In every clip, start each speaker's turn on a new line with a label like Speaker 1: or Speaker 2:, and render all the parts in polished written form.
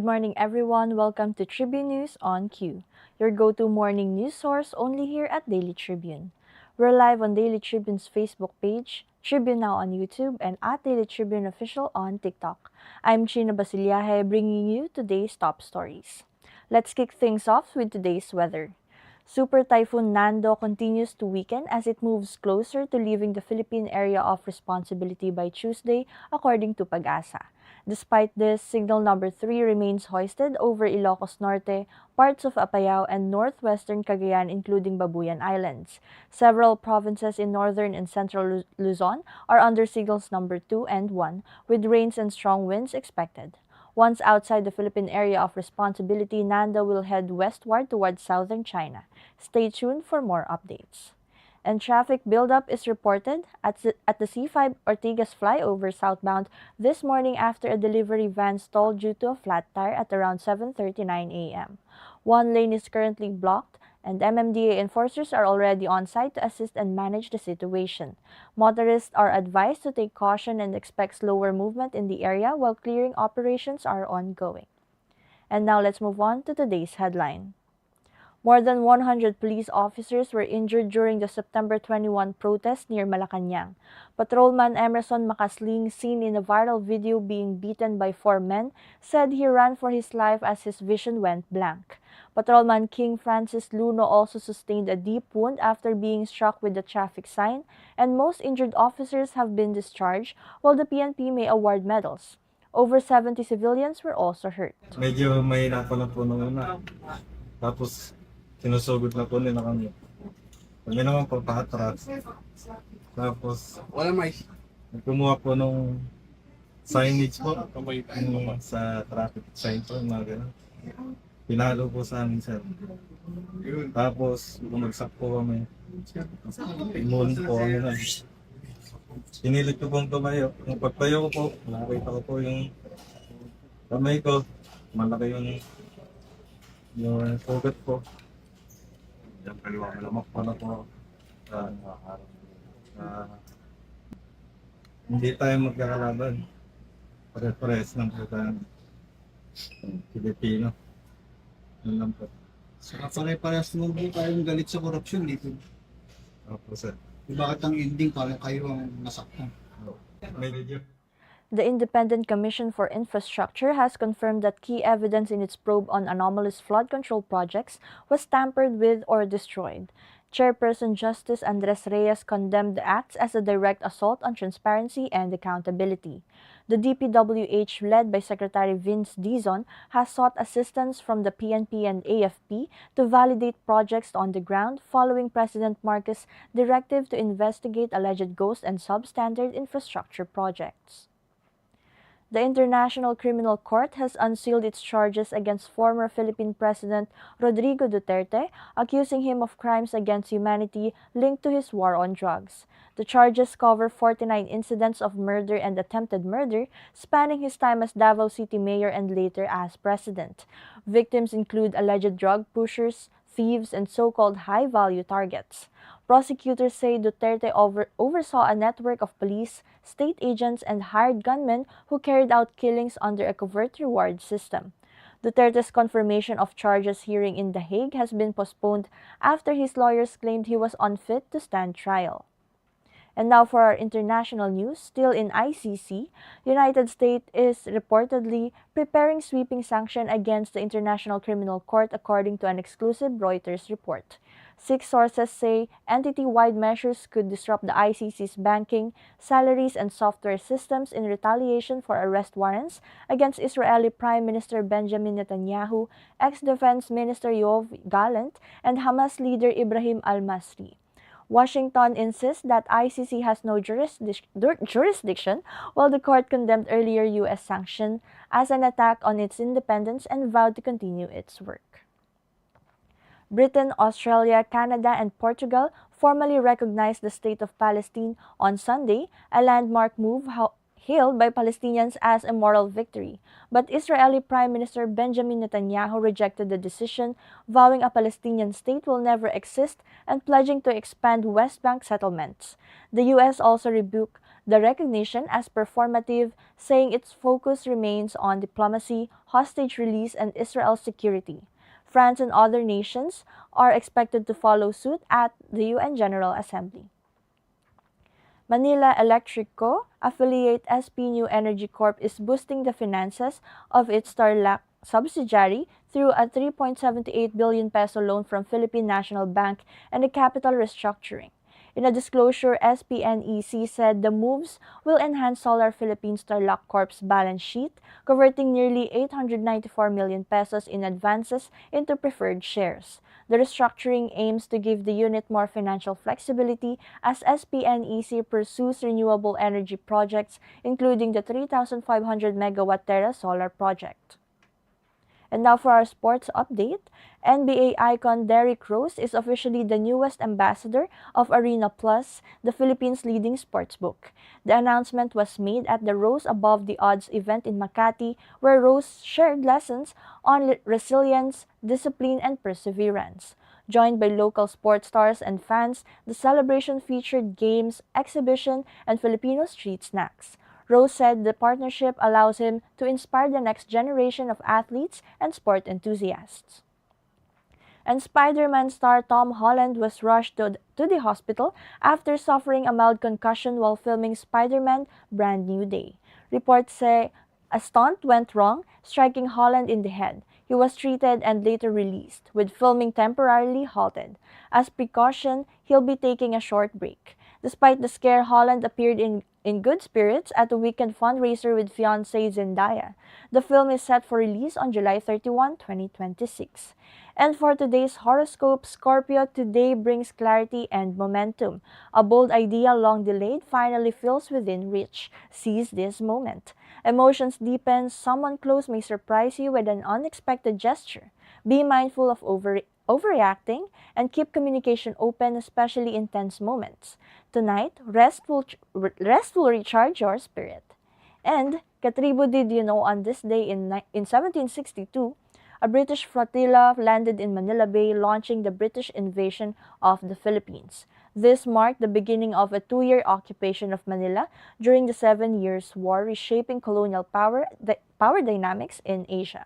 Speaker 1: morning, everyone. Welcome to Tribune News on Q, your go-to morning news source only here at Daily Tribune. We're live on Daily Tribune's Facebook page, Tribune Now on YouTube, and at Daily Tribune Official on TikTok. I'm Chynna Basillaje, bringing you today's top stories. Let's kick things off with today's weather. Super Typhoon Nando continues to weaken as it moves closer to leaving the Philippine area of responsibility by Tuesday, according to Pag-asa. Despite this, signal number 3 remains hoisted over Ilocos Norte, parts of Apayao, and northwestern Cagayan, including Babuyan Islands. Several provinces in northern and central Luzon are under signals number 2 and 1, with rains and strong winds expected. Once outside the Philippine area of responsibility, Nando will head westward towards southern China. Stay tuned for more updates. And traffic buildup is reported at the C5 Ortigas flyover southbound this morning after a delivery van stalled due to a flat tire at around 7:39 a.m. One lane is currently blocked, and MMDA enforcers are already on site to assist and manage the situation. Motorists are advised to take caution and expect slower movement in the area while clearing operations are ongoing. And now let's move on to today's headline. More than 100 police officers were injured during the September 21 protest near Malacanang. Patrolman Emerson Macasling, seen in a viral video being beaten by 4 men, said he ran for his life as his vision went blank. Patrolman King Francis Luno also sustained a deep wound after being struck with the traffic sign, and most injured officers have been discharged, while the PNP may award medals. Over 70 civilians were also hurt.
Speaker 2: Medyo mahina pa lang po nung una. Tapos, sinusugod na po nila kami. Kami naman po pakatras. Tapos, kumuha po nung signage po. Yung sa traffic sign po, mga gano'n. Pinalo po sa amin, sir. Tapos, bumagsak po kami. Imun po kami na. Pinilit ko pong tumayo. Nung pagtayo ko po, nakakita ko po yung kamay ko. Malaki yung sugat ko. Yung kaliwa malamak pa na po. Hindi tayo magkakalaban. Pare-pares lang po tayo. Pilipino. Yun lang po.
Speaker 3: Saka pare-parehas naman po tayong galit sa korupsyon dito.
Speaker 2: Opo, sir.
Speaker 3: Bakit ang ending parang kayo ang nasaktan?
Speaker 2: May video.
Speaker 1: The Independent Commission for Infrastructure has confirmed that key evidence in its probe on anomalous flood control projects was tampered with or destroyed. Chairperson Justice Andres Reyes condemned the acts as a direct assault on transparency and accountability. The DPWH, led by Secretary Vince Dizon, has sought assistance from the PNP and AFP to validate projects on the ground following President Marcos' directive to investigate alleged ghost and substandard infrastructure projects. The International Criminal Court has unsealed its charges against former Philippine President Rodrigo Duterte, accusing him of crimes against humanity linked to his war on drugs. The charges cover 49 incidents of murder and attempted murder, spanning his time as Davao City Mayor and later as President. Victims include alleged drug pushers, thieves, and so-called high-value targets. Prosecutors say Duterte oversaw a network of police, state agents, and hired gunmen who carried out killings under a covert reward system. Duterte's confirmation of charges hearing in The Hague has been postponed after his lawyers claimed he was unfit to stand trial. And now for our international news, still in ICC, United States is reportedly preparing sweeping sanction against the International Criminal Court according to an exclusive Reuters report. 6 sources say entity-wide measures could disrupt the ICC's banking, salaries, and software systems in retaliation for arrest warrants against Israeli Prime Minister Benjamin Netanyahu, ex-Defense Minister Yoav Gallant, and Hamas leader Ibrahim al-Masri. Washington insists that ICC has no jurisdiction, while the court condemned earlier U.S. sanction as an attack on its independence and vowed to continue its work. Britain, Australia, Canada, and Portugal formally recognized the State of Palestine on Sunday, a landmark move hailed by Palestinians as a moral victory. But Israeli Prime Minister Benjamin Netanyahu rejected the decision, vowing a Palestinian state will never exist and pledging to expand West Bank settlements. The U.S. also rebuked the recognition as performative, saying its focus remains on diplomacy, hostage release, and Israel's security. France and other nations are expected to follow suit at the UN General Assembly. Manila Electric Co. affiliate SP New Energy Corp is boosting the finances of its Starlac subsidiary through a 3.78 billion peso loan from Philippine National Bank and a capital restructuring. In a disclosure, SPNEC said the moves will enhance Solar Philippines Starlac Corp's balance sheet, converting nearly 894 million pesos in advances into preferred shares. The restructuring aims to give the unit more financial flexibility as SPNEC pursues renewable energy projects, including the 3,500 megawatt Terra solar project. And now for our sports update, NBA icon Derrick Rose is officially the newest ambassador of Arena Plus, the Philippines' leading sportsbook. The announcement was made at the Rose Above the Odds event in Makati, where Rose shared lessons on resilience, discipline, and perseverance. Joined by local sports stars and fans, the celebration featured games, exhibition, and Filipino street snacks. Rose said the partnership allows him to inspire the next generation of athletes and sport enthusiasts. And Spider-Man star Tom Holland was rushed to the hospital after suffering a mild concussion while filming Spider-Man Brand New Day. Reports say a stunt went wrong, striking Holland in the head. He was treated and later released, with filming temporarily halted. As precaution, he'll be taking a short break. Despite the scare, Holland appeared in good spirits at a weekend fundraiser with fiancée Zendaya. The film is set for release on July 31, 2026. And for today's horoscope, Scorpio, today brings clarity and momentum. A bold idea long delayed finally feels within reach. Seize this moment. Emotions deepen, someone close may surprise you with an unexpected gesture. Be mindful of overreacting and keep communication open, especially in tense moments. Tonight, rest will recharge your spirit. And, Katribo, did you know on this day in 1762, a British flotilla landed in Manila Bay, launching the British invasion of the Philippines. This marked the beginning of a 2-year occupation of Manila during the 7 Years' War, reshaping colonial power dynamics in Asia.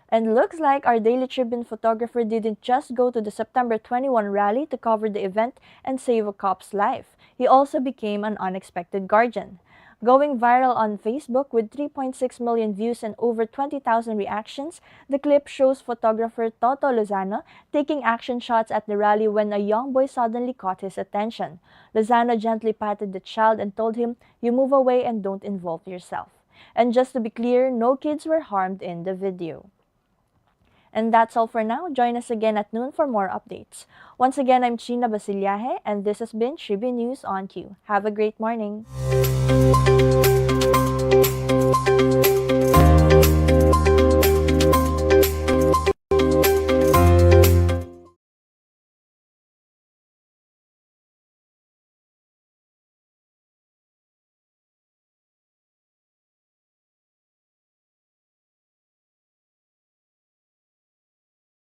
Speaker 1: And looks like our Daily Tribune photographer didn't just go to the September 21 rally to cover the event and save a cop's life. He also became an unexpected guardian. Going viral on Facebook with 3.6 million views and over 20,000 reactions, the clip shows photographer Toto Lozano taking action shots at the rally when a young boy suddenly caught his attention. Lozano gently patted the child and told him, "You move away and don't involve yourself." And just to be clear, no kids were harmed in the video. And that's all for now. Join us again at noon for more updates. Once again, I'm Chynna Basillaje, and this has been Tribune News on Cue. Have a great morning.